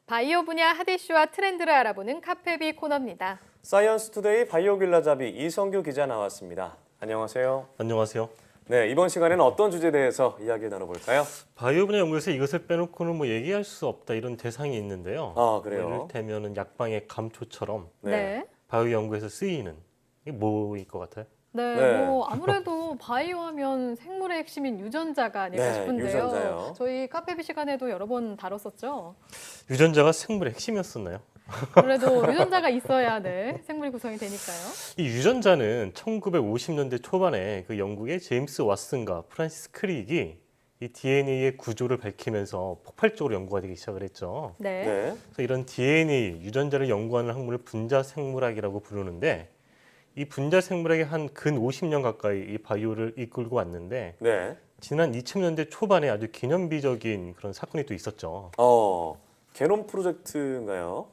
바이오 분야 핫 이슈와 트렌드를 알아보는 카페비 코너입니다. 사이언스 투데이 바이오 길라잡이 이성규 기자 나왔습니다. 안녕하세요. 안녕하세요. 네, 이번 시간에는 어떤 주제에 대해서 이야기 나눠볼까요? 바이오 분야 연구에서 이것을 빼놓고는 뭐 얘기할 수 없다 이런 대상이 있는데요. 아, 그래요? 이를테면은 약방의 감초처럼 네. 바이오 연구에서 쓰이는 이게 뭐일 것 같아요? 네, 뭐 아무래도 바이오 하면 생물의 핵심인 유전자가 아닐까 네, 싶은데요. 유전자요. 저희 카페비 시간에도 여러 번 다뤘었죠. 유전자가 생물의 핵심이었었나요? 그래도 유전자가 있어야 생물이 구성이 되니까요. 이 유전자는 1950년대 초반에 그 영국의 제임스 왓슨과 프란시스 크릭이 이 DNA의 구조를 밝히면서 폭발적으로 연구가 되기 시작을 했죠. 네. 네. 그래서 이런 DNA, 유전자를 연구하는 학문을 분자생물학이라고 부르는데 이 분자생물학이 한 근 50년 가까이 이 바이오를 이끌고 왔는데 네. 지난 2000년대 초반에 아주 기념비적인 그런 사건이 또 있었죠. 게놈 프로젝트인가요?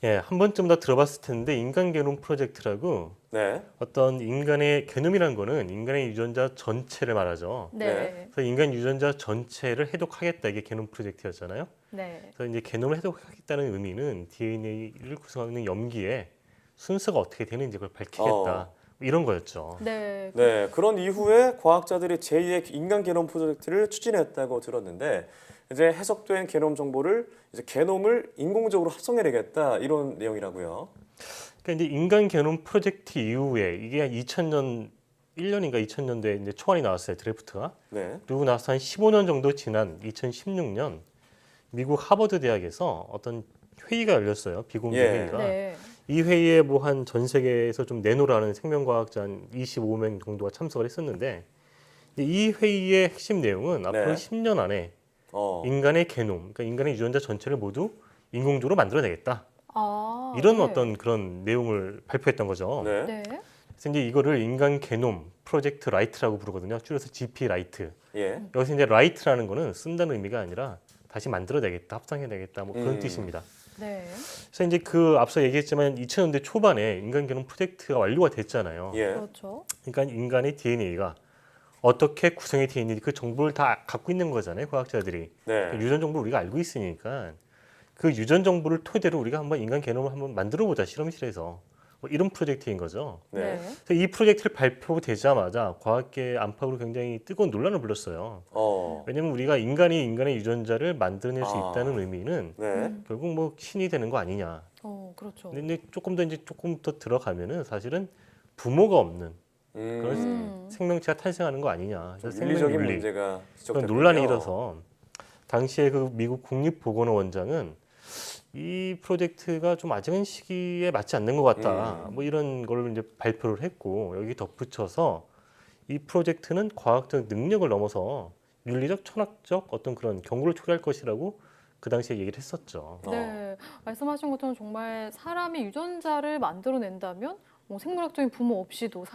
예, 한 번쯤 다 들어봤을 텐데 인간 게놈 프로젝트라고 네. 어떤 인간의 게놈이라는 거는 인간의 유전자 전체를 말하죠. 네. 그래서 인간 유전자 전체를 해독하겠다 이게 게놈 프로젝트였잖아요. 네. 그래서 이제 게놈을 해독하겠다는 의미는 DNA를 구성하는 염기에 순서가 어떻게 되는지 그걸 밝히겠다 이런 거였죠. 네. 네, 그런 이후에 과학자들이 제2의 인간 게놈 프로젝트를 추진했다고 들었는데 이제 해석된 게놈 정보를 이제 게놈을 인공적으로 합성해내겠다 이런 내용이라고요. 그러니까 이제 인간 게놈 프로젝트 이후에 이게 한 2000년 1년인가 2000년도에 이제 초안이 나왔어요, 드래프트가. 네. 그리고 나서 한 15년 정도 지난 2016년 미국 하버드 대학에서 어떤 회의가 열렸어요, 비공개 예. 회의가. 네. 이 회의에 뭐 한 전 세계에서 좀 내놓으라는 생명과학자 한 25명 정도가 참석을 했었는데 이 회의의 핵심 내용은 앞으로 10년 안에 인간의 게놈, 그러니까 인간의 유전자 전체를 모두 인공적으로 만들어내겠다. 이런 네. 어떤 그런 내용을 발표했던 거죠. 네. 네. 그래서 이제 이거를 인간 게놈 프로젝트 라이트라고 부르거든요. 줄여서 GP 라이트. 예. 여기서 이제 라이트라는 거는 쓴다는 의미가 아니라 다시 만들어내겠다, 합성해내겠다, 뭐 그런 음. 뜻입니다. 네. 그래서 이제 그 앞서 얘기했지만 2000년대 초반에 인간 게놈 프로젝트가 완료가 됐잖아요. 예. 그렇죠. 그러니까 인간의 DNA가 어떻게 구성이 되어 있는지 그 정보를 다 갖고 있는 거잖아요, 과학자들이. 네. 유전 정보를 우리가 알고 있으니까 그 유전 정보를 토대로 우리가 한번 인간 게놈을 한번 만들어 보자 실험실에서 뭐 이런 프로젝트인 거죠. 네. 그래서 이 프로젝트를 발표되자마자 과학계 안팎으로 굉장히 뜨거운 논란을 불렀어요. 왜냐하면 우리가 인간이 인간의 유전자를 만들어낼 수 있다는 의미는 네. 결국 뭐 신이 되는 거 아니냐. 그렇죠. 근데 조금 더 들어가면은 사실은 부모가 없는 그런 생명체가 탄생하는 거 아니냐. 그래서 윤리적인 생명윤리. 문제가 그런 지적됐군요. 논란이 일어서 당시에 그 미국 국립보건원 원장은 이 프로젝트가 좀 아직은 시기에 맞지 않는 것 같다. 뭐 이런 걸 이제 발표를 했고 여기 덧붙여서 이 프로젝트는 과학적 능력을 넘어서 윤리적, 철학적 어떤 그런 경고를 초래할 것이라고 그 당시에 얘기를 했었죠. 네, 말씀하신 것처럼 정말 사람이 유전자를 만들어낸다면 뭐 생물학적인 부모 없이도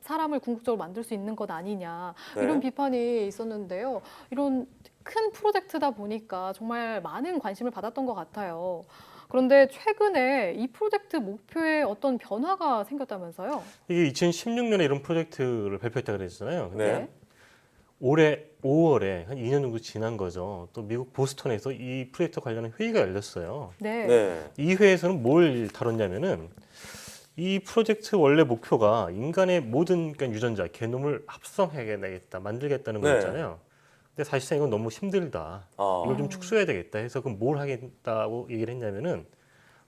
사람을 궁극적으로 만들 수 있는 것 아니냐 네. 이런 비판이 있었는데요. 이런 큰 프로젝트다 보니까 정말 많은 관심을 받았던 것 같아요. 그런데 최근에 이 프로젝트 목표에 어떤 변화가 생겼다면서요? 이게 2016년에 이런 프로젝트를 발표했다 그랬잖아요. 근데 네. 올해 5월에 한 2년 정도 지난 거죠. 또 미국 보스턴에서 이 프로젝트 관련한 회의가 열렸어요. 네. 네. 이 회의에서는 뭘 다뤘냐면은 이 프로젝트 원래 목표가 인간의 모든 그러니까 유전자, 게놈을 합성해내겠다, 만들겠다는 네. 거였잖아요. 근데 사실상 이건 너무 힘들다. 이걸 좀 축소해야 되겠다 해서 그럼 뭘 하겠다고 얘기를 했냐면은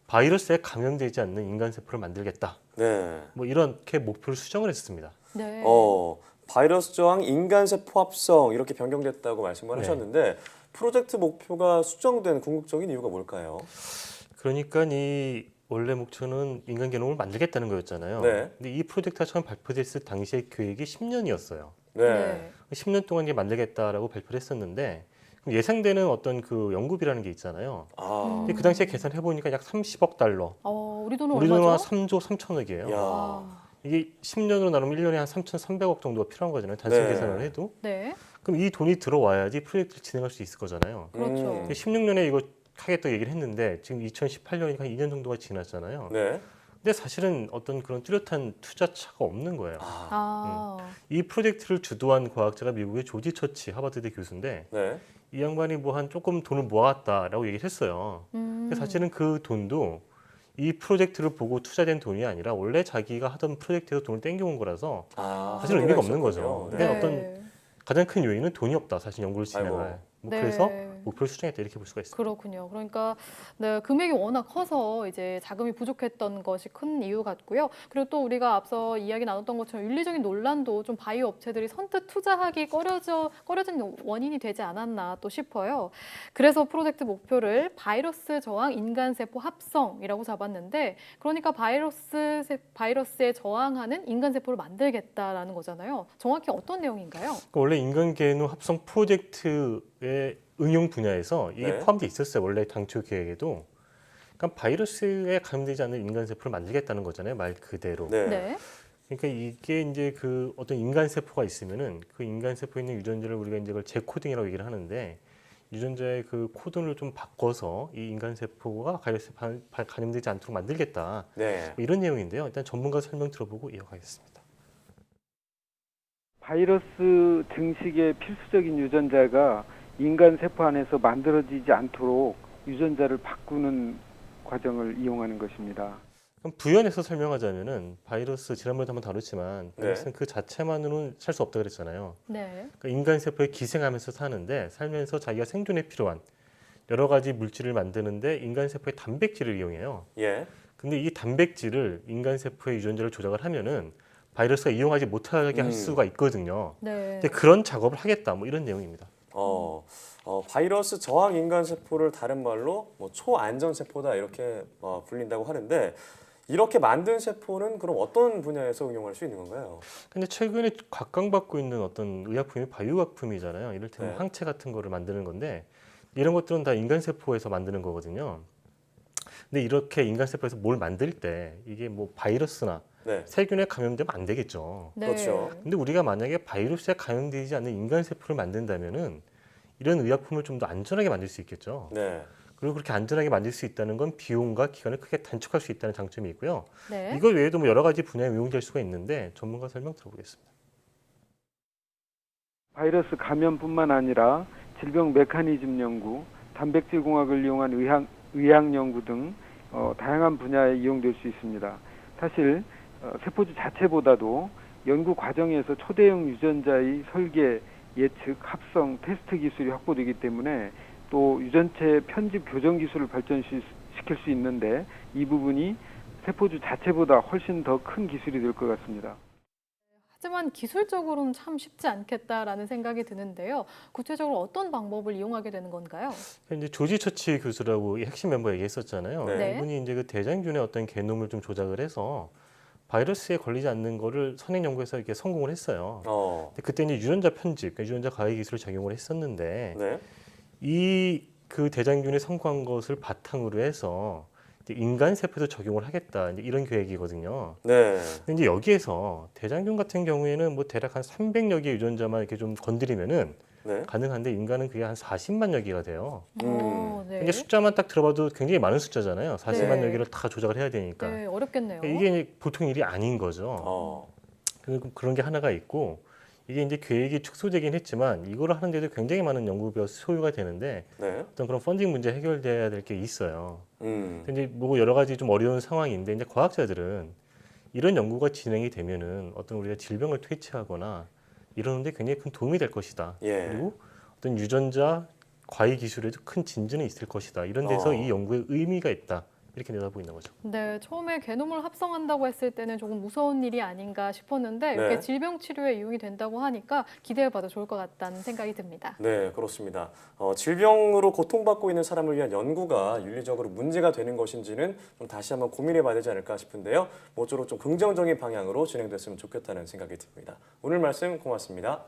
바이러스에 감염되지 않는 인간 세포를 만들겠다. 네. 뭐 이렇게 목표를 수정을 했습니다. 네. 바이러스 저항 인간 세포 합성 이렇게 변경됐다고 말씀을 네. 하셨는데 프로젝트 목표가 수정된 궁극적인 이유가 뭘까요? 그러니까 이 원래 목표는 인간 게놈을 만들겠다는 거였잖아요. 네. 근데 이 프로젝트가 처음 발표됐을 당시의 계획이 10년이었어요. 네. 10년 동안 이제 만들겠다라고 발표를 했었는데 그럼 예상되는 어떤 그 연구비라는 게 있잖아요. 근데 그 당시에 계산해 보니까 약 30억 달러. 우리 돈은 우리 돈으로 한 얼마죠? 3조 3천억이에요. 야. 이게 10년으로 나누면 1년에 한 3,300억 정도가 필요한 거잖아요. 단순 네. 계산을 해도. 네. 그럼 이 돈이 들어와야지 프로젝트를 진행할 수 있을 거잖아요. 그렇죠. 16년에 이거 하겠다고 얘기를 했는데 지금 2018년이니까 한 2년 정도가 지났잖아요. 네. 근데 사실은 어떤 그런 뚜렷한 투자처가 없는 거예요. 이 프로젝트를 주도한 과학자가 미국의 조지 처치 하버드대 교수인데 네. 이 양반이 뭐 한 조금 돈을 모았다라고 얘기를 했어요. 근데 사실은 그 돈도 이 프로젝트를 보고 투자된 돈이 아니라 원래 자기가 하던 프로젝트에서 돈을 땡겨온 거라서 사실 의미가 없는 거죠. 네. 근데 어떤 가장 큰 요인은 돈이 없다. 사실 연구를 진행할. 뭐 네. 그래서 목표를 수정했다 이렇게 볼 수가 있습니다. 그렇군요. 그러니까 네, 금액이 워낙 커서 이제 자금이 부족했던 것이 큰 이유 같고요. 그리고 또 우리가 앞서 이야기 나눴던 것처럼 윤리적인 논란도 좀 바이오 업체들이 선뜻 투자하기 꺼려진 원인이 되지 않았나 또 싶어요. 그래서 프로젝트 목표를 바이러스 저항 인간 세포 합성이라고 잡았는데, 그러니까 바이러스에 저항하는 인간 세포를 만들겠다라는 거잖아요. 정확히 어떤 내용인가요? 그러니까 원래 인간 게노 합성 프로젝트의 응용 분야에서 이게 네. 포함되어 있었어요. 원래 당초 계획에도. 그러니까 바이러스에 감염되지 않는 인간 세포를 만들겠다는 거잖아요. 말 그대로. 네. 네. 그러니까 이게 이제 그 어떤 인간 세포가 있으면은 그 인간 세포에 있는 유전자를 우리가 이제 그걸 재코딩이라고 얘기를 하는데, 유전자의 그 코드를 좀 바꿔서 이 인간 세포가 바이러스에 감염되지 않도록 만들겠다. 네. 뭐 이런 내용인데요. 일단 전문가 설명 들어보고 이어가겠습니다. 바이러스 증식의 필수적인 유전자가 인간 세포 안에서 만들어지지 않도록 유전자를 바꾸는 과정을 이용하는 것입니다. 그럼 부연해서 설명하자면은 바이러스 지난번에도 한번 다뤘지만 바이러스는 그 자체만으로는 살 수 없다 그랬잖아요. 네. 그러니까 인간 세포에 기생하면서 사는데 살면서 자기가 생존에 필요한 여러 가지 물질을 만드는데 인간 세포의 단백질을 이용해요. 예. 근데 이 단백질을 인간 세포의 유전자를 조작을 하면은 바이러스가 이용하지 못하게 할 수가 있거든요. 네. 근데 그런 작업을 하겠다 뭐 이런 내용입니다. 바이러스 저항 인간 세포를 다른 말로 뭐 초안전 세포다 이렇게 불린다고 하는데, 이렇게 만든 세포는 그럼 어떤 분야에서 응용할 수 있는 건가요? 근데 최근에 각광받고 있는 어떤 의약품이 바이오약품이잖아요. 이를테면 네. 항체 같은 거를 만드는 건데 이런 것들은 다 인간 세포에서 만드는 거거든요. 근데 이렇게 인간 세포에서 뭘 만들 때 이게 뭐 바이러스나 네. 세균에 감염되면 안 되겠죠. 네. 그렇죠. 근데 우리가 만약에 바이러스에 감염되지 않는 인간 세포를 만든다면은 이런 의약품을 좀 더 안전하게 만들 수 있겠죠. 네. 그리고 그렇게 안전하게 만들 수 있다는 건 비용과 기간을 크게 단축할 수 있다는 장점이 있고요. 네. 이거 외에도 뭐 여러 가지 분야에 응용될 수가 있는데 전문가 설명 들어보겠습니다. 바이러스 감염뿐만 아니라 질병 메커니즘 연구, 단백질 공학을 이용한 의학 연구 등 다양한 분야에 이용될 수 있습니다. 사실 세포주 자체보다도 연구 과정에서 초대형 유전자의 설계, 예측, 합성, 테스트 기술이 확보되기 때문에 또 유전체 편집 교정 기술을 발전시킬 수 있는데 이 부분이 세포주 자체보다 훨씬 더 큰 기술이 될 것 같습니다. 하지만 기술적으로는 참 쉽지 않겠다라는 생각이 드는데요. 구체적으로 어떤 방법을 이용하게 되는 건가요? 이제 조지 처치 교수라고 이 핵심 멤버 얘기했었잖아요. 네. 이분이 이제 그 대장균의 어떤 게놈을 좀 조작을 해서 바이러스에 걸리지 않는 거를 선행 연구에서 이렇게 성공을 했어요. 근데 그때 이제 유전자 편집, 그러니까 유전자 가해 기술을 적용을 했었는데 네. 이 그 대장균에 성공한 것을 바탕으로 해서 이제 인간 세포에도 적용을 하겠다 이제 이런 계획이거든요. 네. 근데 이제 여기에서 대장균 같은 경우에는 뭐 대략 한 300여 개의 유전자만 이렇게 좀 건드리면은 네. 가능한데 인간은 그게 한 40만여 개가 돼요. 네. 이게 숫자만 딱 들어봐도 굉장히 많은 숫자잖아요. 40만여 네. 개를 다 조작을 해야 되니까. 네, 어렵겠네요. 이게 이제 보통 일이 아닌 거죠. 그런 게 하나가 있고 이게 이제 계획이 축소되긴 했지만 이거를 하는데도 굉장히 많은 연구비가 소요가 되는데 네. 어떤 그런 펀딩 문제 해결돼야 될 게 있어요. 음. 근데 이제 뭐 여러 가지 좀 어려운 상황인데 이제 과학자들은 이런 연구가 진행이 되면은 어떤 우리가 질병을 퇴치하거나 이러는데 굉장히 큰 도움이 될 것이다. 예. 그리고 어떤 유전자 과외 기술에도 큰 진전이 있을 것이다. 이런 데서 이 연구에 의미가 있다. 이렇게 내다보고 있는 거죠. 네, 처음에 게놈을 합성한다고 했을 때는 조금 무서운 일이 아닌가 싶었는데 네. 이렇게 질병 치료에 이용이 된다고 하니까 기대해봐도 좋을 것 같다는 생각이 듭니다. 네, 그렇습니다. 질병으로 고통받고 있는 사람을 위한 연구가 윤리적으로 문제가 되는 것인지는 좀 다시 한번 고민해봐야 되지 않을까 싶은데요. 모쪼록 좀 긍정적인 방향으로 진행됐으면 좋겠다는 생각이 듭니다. 오늘 말씀 고맙습니다.